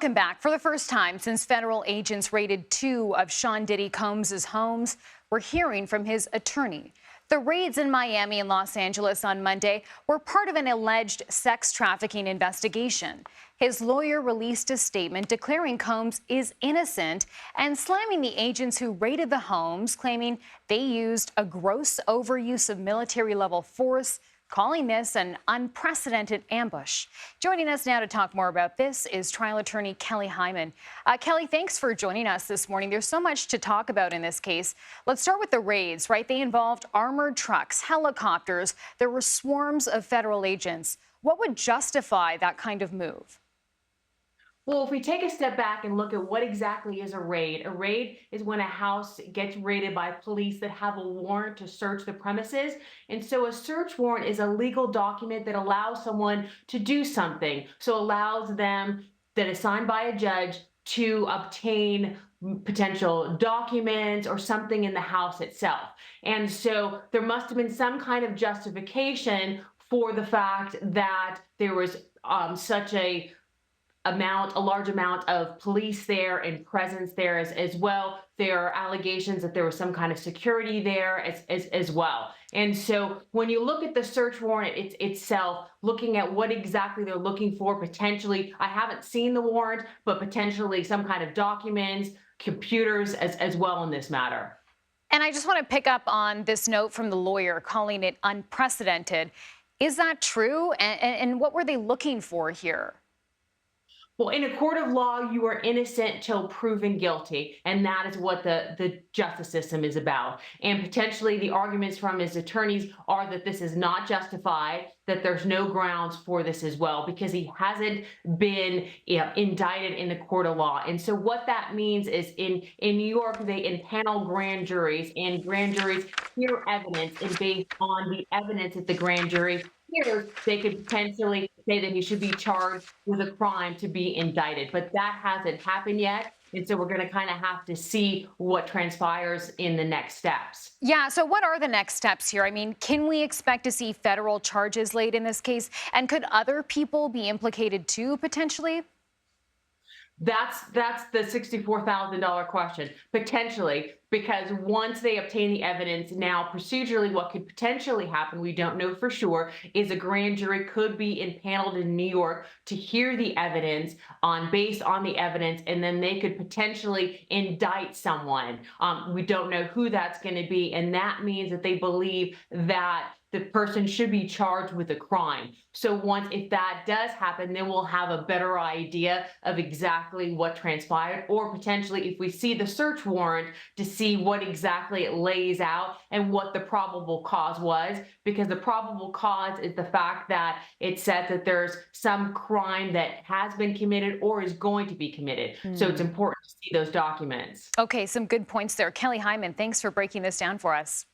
Welcome back. For the first time since federal agents raided two of Sean Diddy Combs' homes, we're hearing from his attorney. The raids in Miami and Los Angeles on Monday were part of an alleged sex trafficking investigation. His lawyer released a statement declaring Combs is innocent and slamming the agents who raided the homes, claiming they used a gross overuse of military-level force, calling this an unprecedented ambush. Joining us now to talk more about this is trial attorney Kelly Hyman. Kelly, thanks for joining us this morning. There's so much to talk about in this case. Let's start with the raids, right? They involved armored trucks, helicopters. There were swarms of federal agents. What would justify that kind of move? Well, if we take a step back and look at what exactly is a raid is when a house gets raided by police that have a warrant to search the premises. And so a search warrant is a legal document that allows someone to do something. So allows them that is signed by a judge to obtain potential documents or something in the house itself. And so there must have been some kind of justification for the fact that there was such a large amount of police there and presence there as well. There are allegations that there was some kind of security there as well. And so when you look at the search warrant itself, looking at what exactly they're looking for, potentially, I haven't seen the warrant, but potentially some kind of documents, computers as well in this matter. And I just want to pick up on this note from the lawyer calling it unprecedented. Is that true? And what were they looking for here? Well, in a court of law, you are innocent till proven guilty. And that is what the justice system is about. And potentially the arguments from his attorneys are that this is not justified, that there's no grounds for this as well, because he hasn't been indicted in the court of law. And so what that means is in New York, they impanel grand juries, and grand juries hear evidence, and based on the evidence that the grand jury hears, they could potentially say that he should be charged with a crime to be indicted. But that hasn't happened yet. And so we're going to kind of have to see what transpires in the next steps. Yeah, so what are the next steps here? I mean, can we expect to see federal charges laid in this case? And could other people be implicated too, potentially? That's the $64,000 question, potentially, because once they obtain the evidence, now procedurally what could potentially happen, we don't know for sure, is a grand jury could be impaneled in New York to hear the evidence based on the evidence, and then they could potentially indict someone. We don't know who that's going to be, and that means that they believe that the person should be charged with a crime. So if that does happen, then we'll have a better idea of exactly what transpired, or potentially if we see the search warrant to see what exactly it lays out and what the probable cause was, because the probable cause is the fact that it says that there's some crime that has been committed or is going to be committed. So it's important to see those documents. Okay, some good points there. Kelly Hyman, thanks for breaking this down for us.